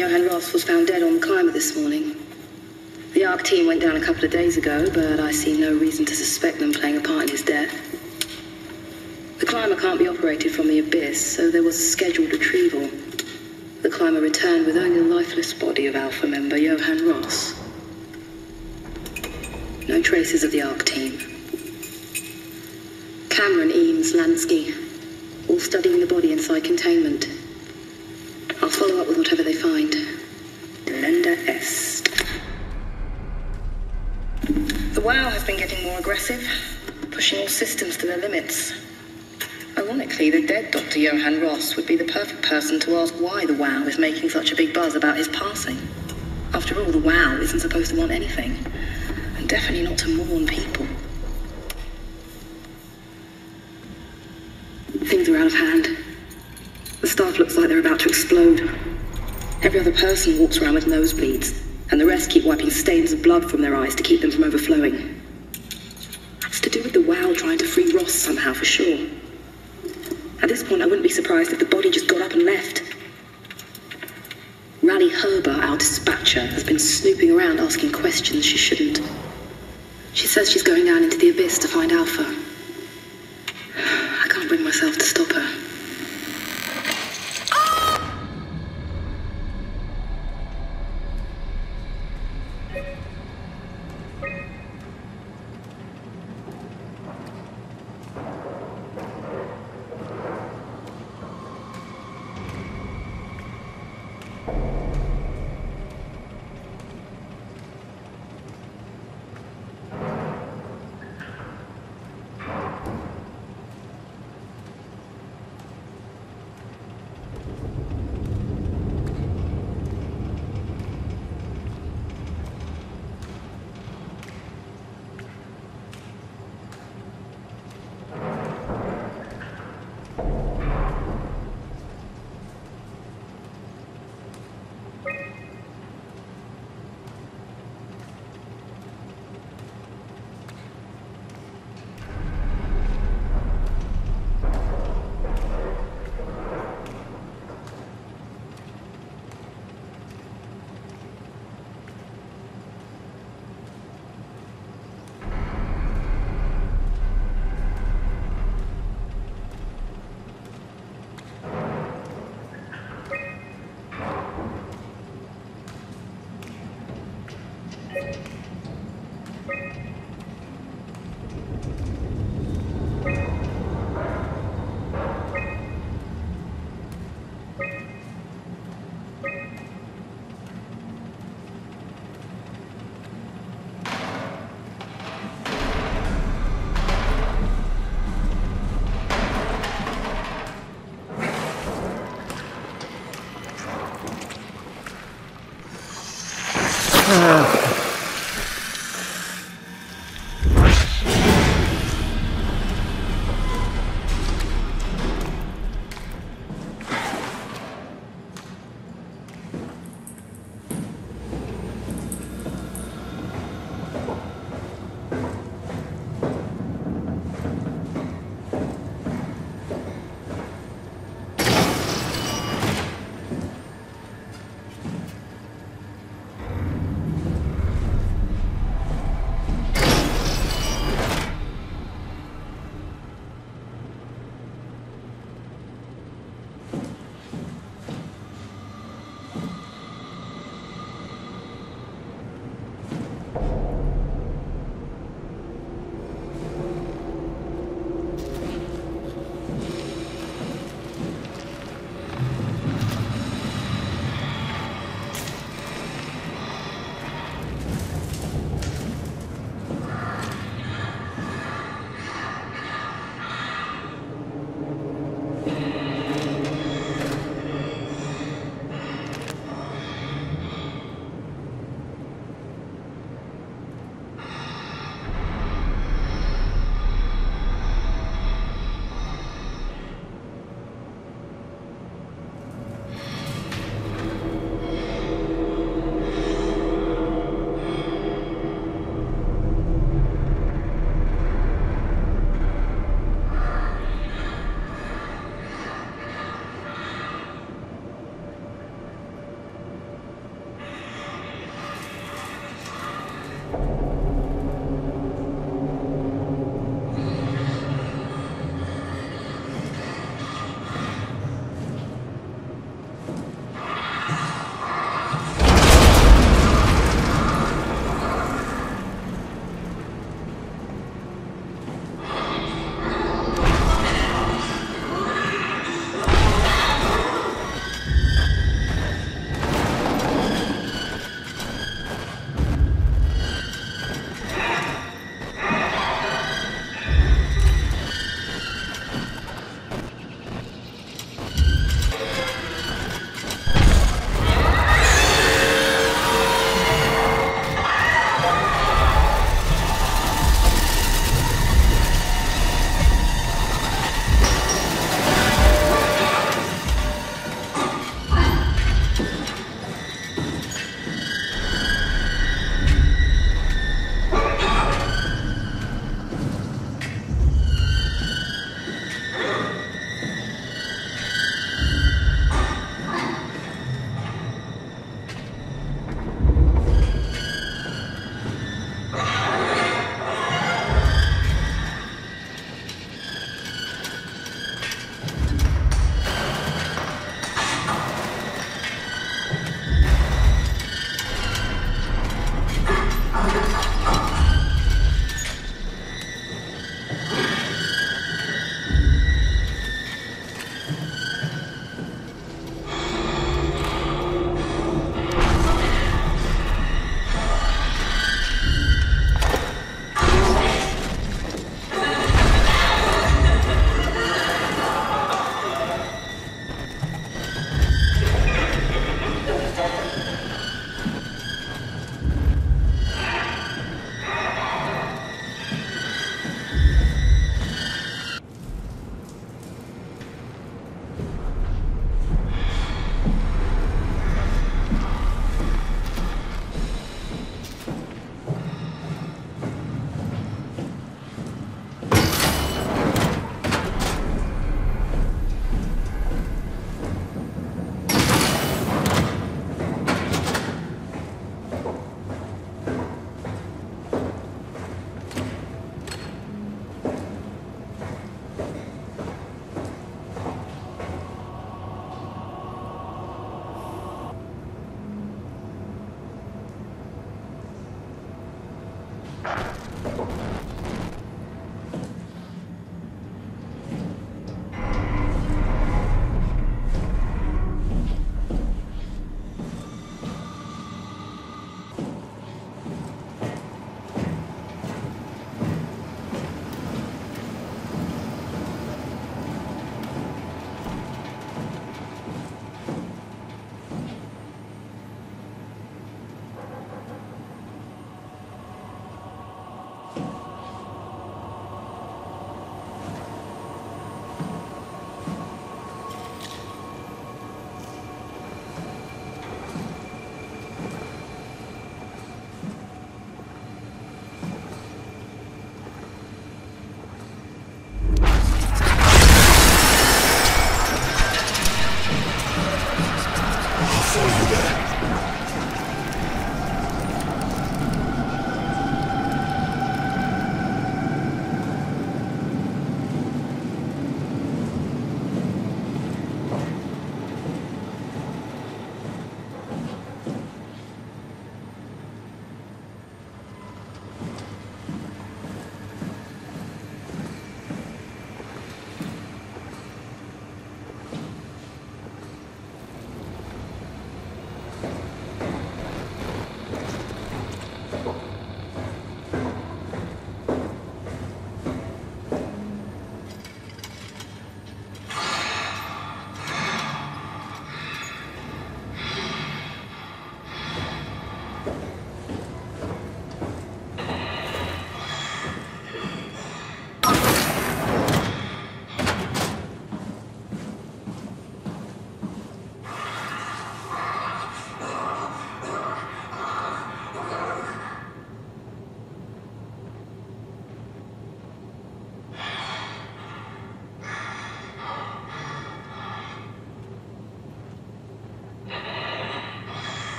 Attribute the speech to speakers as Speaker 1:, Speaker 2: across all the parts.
Speaker 1: Johan Ross was found dead on the climber this morning. The ARC team went down a couple of days ago, but I see no reason to suspect them playing a part in his death. The climber can't be operated from the abyss, so there was a scheduled retrieval. The climber returned with only the lifeless body of Alpha member Johan Ross. No traces of the ARC team. Cameron, Eames, Lansky, all studying the body inside containment. I'll follow up with whatever they find. Delenda S. The WOW has been getting more aggressive, pushing all systems to their limits. Ironically, the dead Dr. Johan Ross would be the perfect person to ask why the WOW is making such a big buzz about his passing. After all, the WOW isn't supposed to want anything, and definitely not to mourn people. Things are out of hand. The staff looks like they're about to explode. Every other person walks around with nosebleeds, and the rest keep wiping stains of blood from their eyes to keep them from overflowing. That's to do with the WOW trying to free Ross somehow, for sure. At this point, I wouldn't be surprised if the body just got up and left. Rally Herber, our dispatcher, has been snooping around asking questions she shouldn't. She says she's going down into the abyss to find Alpha. I can't bring myself to stop her.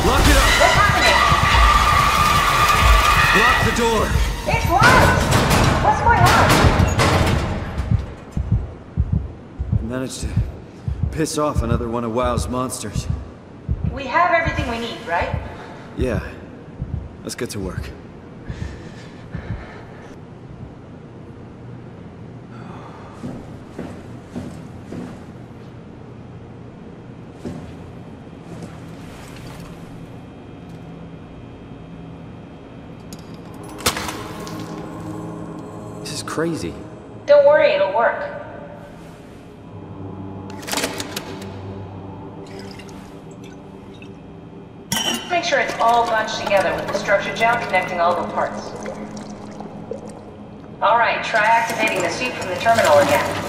Speaker 2: Lock it up!
Speaker 3: What's happening?
Speaker 2: Lock the door!
Speaker 3: It's locked! What's going on?
Speaker 2: I managed to piss off another one of WoW's monsters.
Speaker 3: We have everything we need, right?
Speaker 2: Yeah. Let's get to work. This is crazy.
Speaker 3: Don't worry, it'll work. Make sure it's all bunched together with the structure gel connecting all the parts. Alright, try activating the suit from the terminal again.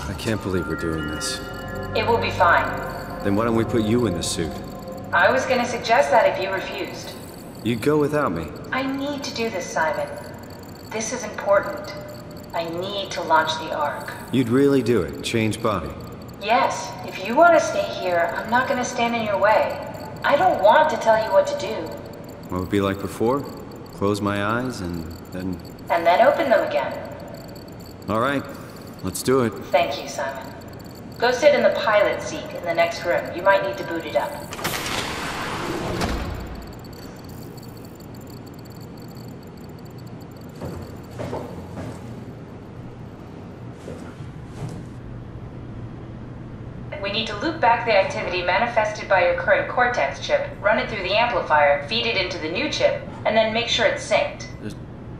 Speaker 2: I can't believe we're doing this.
Speaker 3: It will be fine.
Speaker 2: Then why don't we put you in the suit?
Speaker 3: I was gonna suggest that if you refused.
Speaker 2: You'd go without me.
Speaker 3: I need to do this, Simon. This is important. I need to launch the Ark.
Speaker 2: You'd really do it? Change body?
Speaker 3: Yes, if you want to stay here, I'm not gonna stand in your way. I don't want to tell you what to do.
Speaker 2: What would it be like before? Close my eyes and then...
Speaker 3: And then open them again.
Speaker 2: Alright, let's do it.
Speaker 3: Thank you, Simon. Go sit in the pilot seat in the next room. You might need to boot it up. We need to loop back the activity manifested by your current Cortex chip, run it through the amplifier, feed it into the new chip, and then make sure it's synced.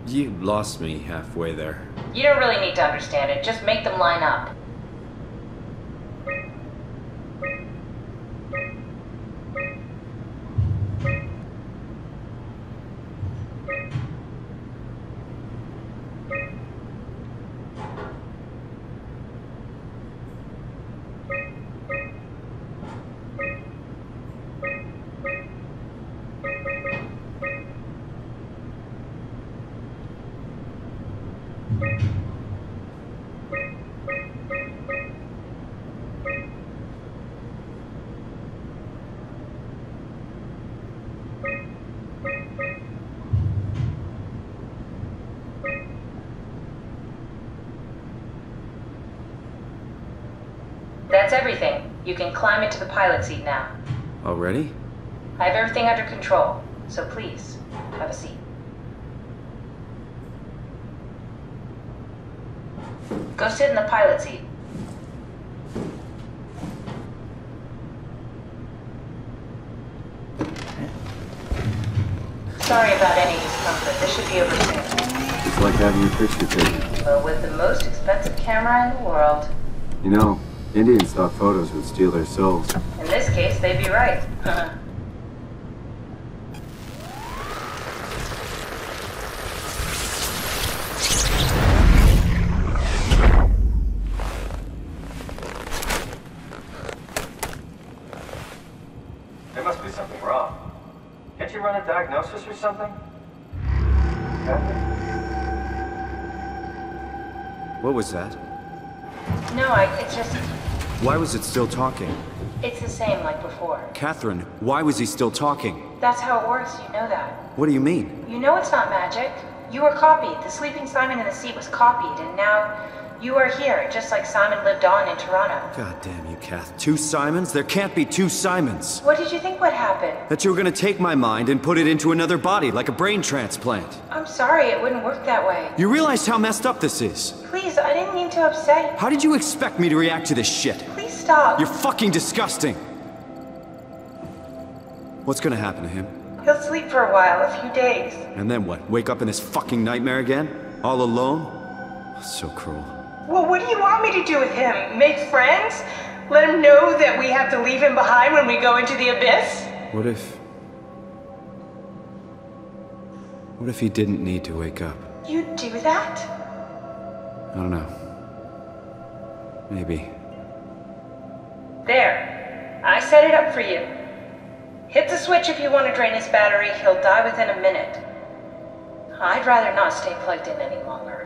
Speaker 2: You lost me halfway there.
Speaker 3: You don't really need to understand it, just make them line up. That's everything. You can climb into the pilot seat now.
Speaker 2: Already?
Speaker 3: I have everything under control, so please, have a seat. Go sit in the pilot seat. Sorry about any discomfort. This should be over soon.
Speaker 2: It's like having your picture taken.
Speaker 3: But with the most expensive camera in the world.
Speaker 2: You know, Indian stock photos would steal their souls.
Speaker 3: In this case, they'd be right.
Speaker 4: There must be something wrong. Can't you run a diagnosis or something?
Speaker 2: What was that?
Speaker 3: No, it's just...
Speaker 2: Why was it still talking?
Speaker 3: It's the same like before.
Speaker 2: Catherine, why was he still talking?
Speaker 3: That's how it works, you know that.
Speaker 2: What do you mean?
Speaker 3: You know it's not magic. You were copied. The sleeping Simon in the seat was copied, and now you are here, just like Simon lived on in Toronto.
Speaker 2: God damn you, Kath. 2 Simons? There can't be 2 Simons.
Speaker 3: What did you think would happen?
Speaker 2: That you were gonna take my mind and put it into another body, like a brain transplant.
Speaker 3: I'm sorry, it wouldn't work that way.
Speaker 2: You realize how messed up this is?
Speaker 3: Please, I didn't mean to upset you.
Speaker 2: How did you expect me to react to this shit?
Speaker 3: Please stop.
Speaker 2: You're fucking disgusting. What's gonna happen to him?
Speaker 3: He'll sleep for a while, a few days.
Speaker 2: And then what? Wake up in this fucking nightmare again? All alone? So cruel.
Speaker 3: Well, what do you want me to do with him? Make friends? Let him know that we have to leave him behind when we go into the abyss?
Speaker 2: What if... What if he didn't need to wake up?
Speaker 3: You'd do that?
Speaker 2: I don't know. Maybe.
Speaker 3: There. I set it up for you. Hit the switch if you want to drain his battery. He'll die within a minute. I'd rather not stay plugged in any longer.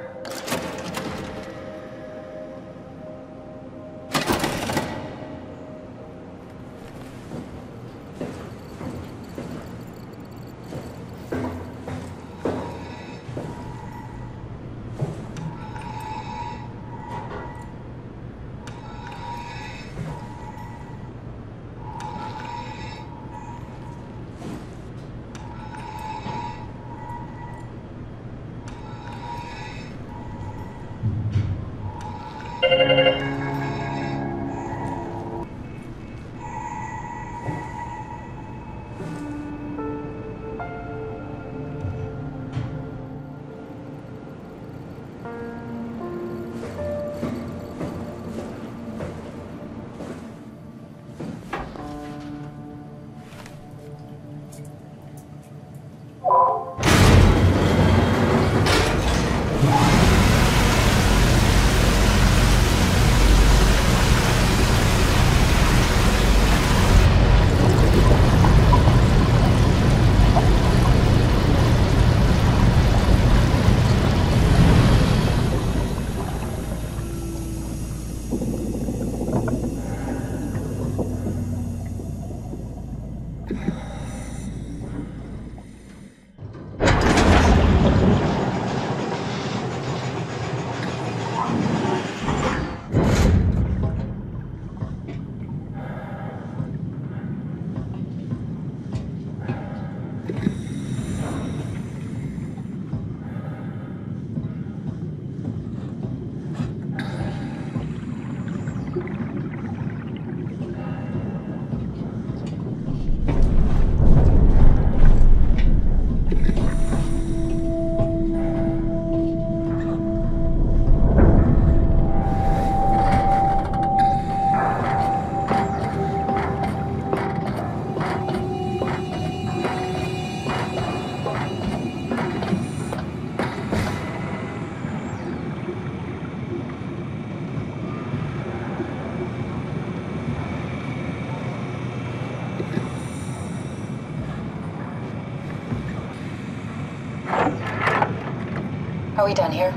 Speaker 5: Are we done here?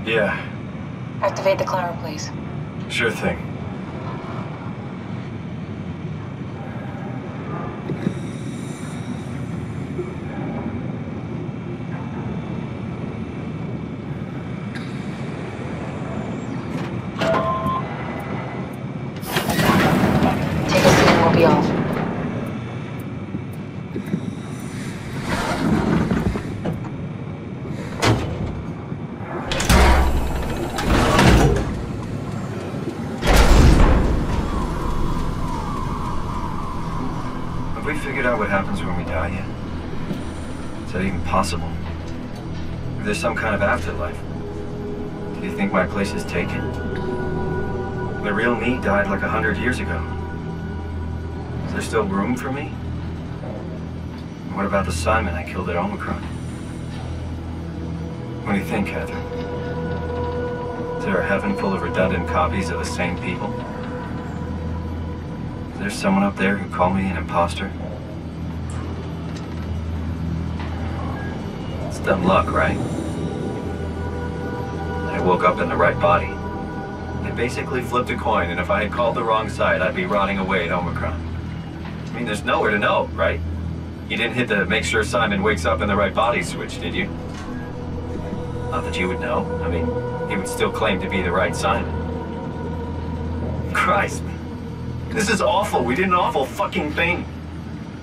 Speaker 4: Yeah,
Speaker 5: Activate the climber, please.
Speaker 4: sure thing.
Speaker 5: Take a seat and we'll be off.
Speaker 4: Have we figured out what happens when we die yet? Is that even possible? If there's some kind of afterlife, do you think my place is taken? The real me died like 100 years ago. Is there still room for me? And what about the Simon I killed at Omicron? What do you think, Catherine? Is there a heaven full of redundant copies of the same people? Is there someone up there who called me an imposter? It's dumb luck, right? I woke up in the right body. I basically flipped a coin, and if I had called the wrong side, I'd be rotting away at Omicron. I mean, there's nowhere to know, right? You didn't hit the make sure Simon wakes up in the right body switch, did you? Not that you would know. I mean, he would still claim to be the right Simon. Christ. This is awful. We did an awful fucking thing.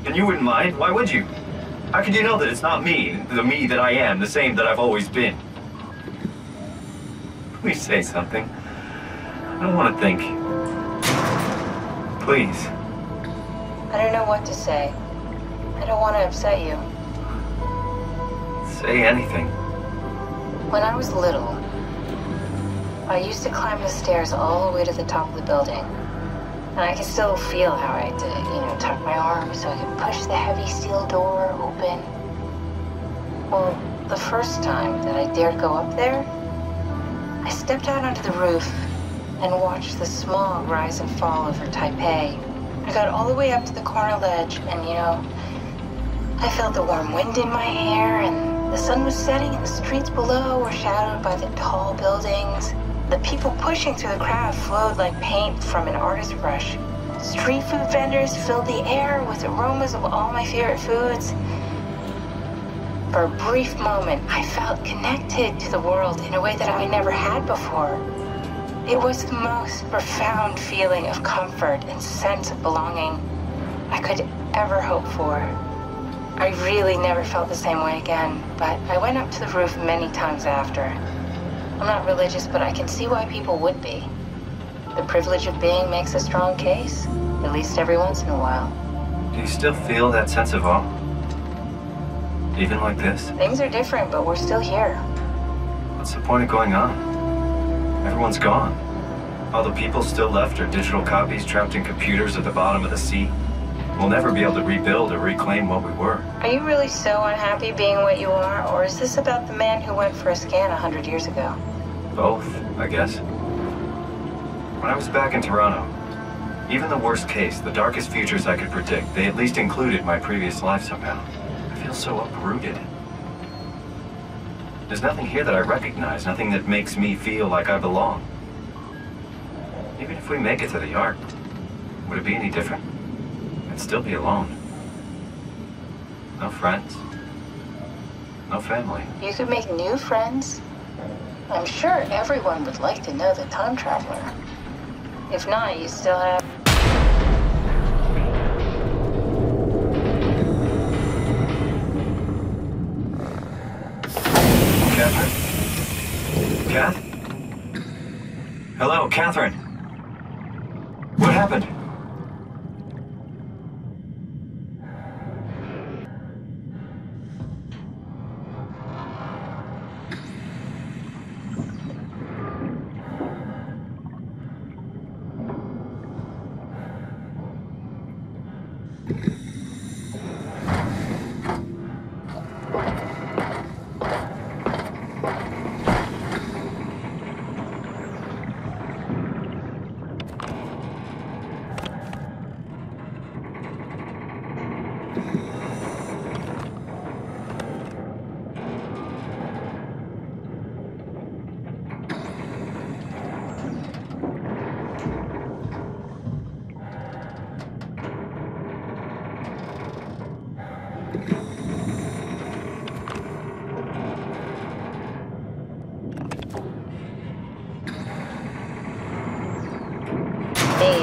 Speaker 4: And you wouldn't mind? Why would you? How could you know that it's not me, the me that I am, the same that I've always been? Please say something. I don't want to think. Please.
Speaker 5: I don't know what to say. I don't want to upset you.
Speaker 4: Say anything.
Speaker 5: When I was little, I used to climb the stairs all the way to the top of the building. And I can still feel how I had to, tuck my arm so I could push the heavy steel door open. Well, the first time that I dared go up there, I stepped out onto the roof and watched the smog rise and fall over Taipei. I got all the way up to the corner ledge and, I felt the warm wind in my hair and the sun was setting and the streets below were shadowed by the tall buildings. The people pushing through the crowd flowed like paint from an artist's brush. Street food vendors filled the air with aromas of all my favorite foods. For a brief moment, I felt connected to the world in a way that I never had before. It was the most profound feeling of comfort and sense of belonging I could ever hope for. I really never felt the same way again, but I went up to the roof many times after. I'm not religious, but I can see why people would be. The privilege of being makes a strong case, at least every once in a while.
Speaker 4: Do you still feel that sense of awe? Even like this?
Speaker 5: Things are different, but we're still here.
Speaker 4: What's the point of going on? Everyone's gone. All the people still left are digital copies trapped in computers at the bottom of the sea. We'll never be able to rebuild or reclaim what we were.
Speaker 5: Are you really so unhappy being what you are, or is this about the man who went for a scan 100 years ago?
Speaker 4: Both, I guess. When I was back in Toronto, even the worst case, the darkest futures I could predict, they at least included my previous life somehow. I feel so uprooted. There's nothing here that I recognize, nothing that makes me feel like I belong. Even if we make it to the Ark, would it be any different? I'd still be alone. No friends. No family.
Speaker 5: You could make new friends. I'm sure everyone would like to know the time traveler. If not, you still have...
Speaker 4: Catherine? Kath? Hello, Catherine. What happened?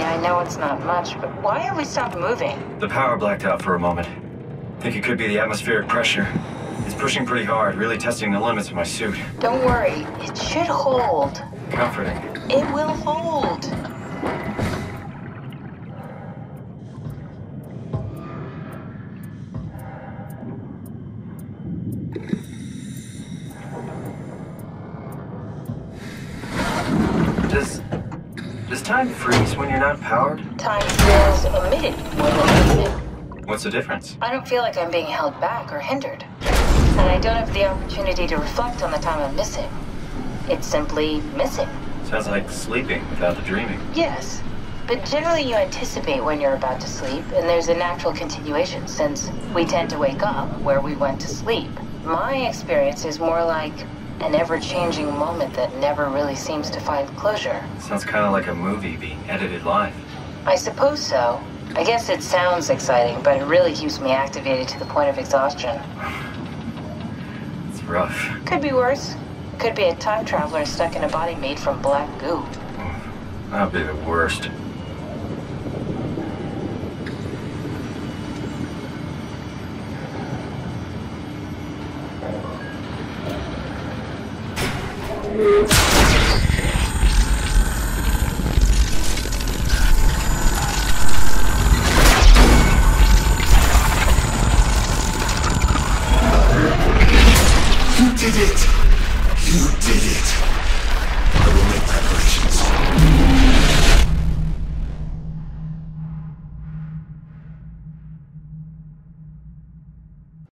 Speaker 5: I know it's not much, but why have we stopped moving?
Speaker 4: The power blacked out for a moment. Think it could be the atmospheric pressure. It's pushing pretty hard, really testing the limits of my suit.
Speaker 5: Don't worry, it should hold.
Speaker 4: Comforting.
Speaker 5: It will hold.
Speaker 4: Does time freeze when you're not powered?
Speaker 5: Time feels omitted more than omitted.
Speaker 4: What's the difference?
Speaker 5: I don't feel like I'm being held back or hindered. And I don't have the opportunity to reflect on the time I'm missing. It's simply missing.
Speaker 4: Sounds like sleeping without the dreaming.
Speaker 5: Yes, but generally you anticipate when you're about to sleep, and there's a natural continuation since we tend to wake up where we went to sleep. My experience is more like an ever-changing moment that never really seems to find closure.
Speaker 4: Sounds kind of like a movie being edited live.
Speaker 5: I suppose so. I guess it sounds exciting, but it really keeps me activated to the point of exhaustion.
Speaker 4: It's rough.
Speaker 5: Could be worse. Could be a time traveler stuck in a body made from black goo.
Speaker 4: That'd be the worst.
Speaker 6: You did it! You did it!